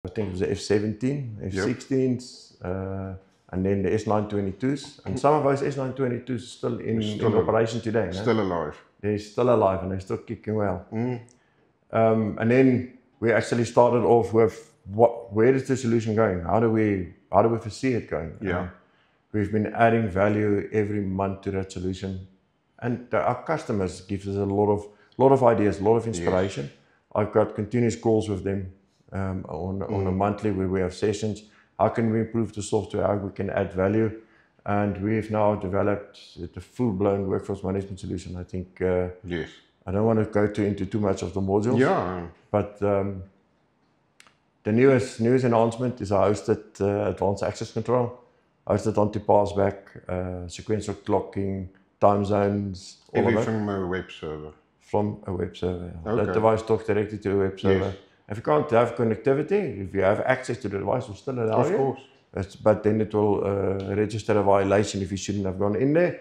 I think it was the F17, F16s, and then the S922s. And some of those S922s are still in operation today. Still alive. They're still alive and they're still kicking well. And then we actually started off with where is the solution going? How do we foresee it going? Yeah. We've been adding value every month to that solution, and our customers give us a lot of ideas, a lot of inspiration. Yes. I've got continuous calls with them on a monthly where we have sessions. How can we improve the software? How we can add value? And we've now developed the full-blown workforce management solution. I think. Yes. I don't want to go into too much of the modules. Yeah. But the newest enhancement is our hosted advanced access control, hosted anti-passback, sequential clocking, time zones, all Everything of that. from a web server. From a web server. Okay. That device talks directly to a web server. Yes. If you can't have connectivity, if you have access to the device, will still allow you. Of course. But then it will register a violation if you shouldn't have gone in there,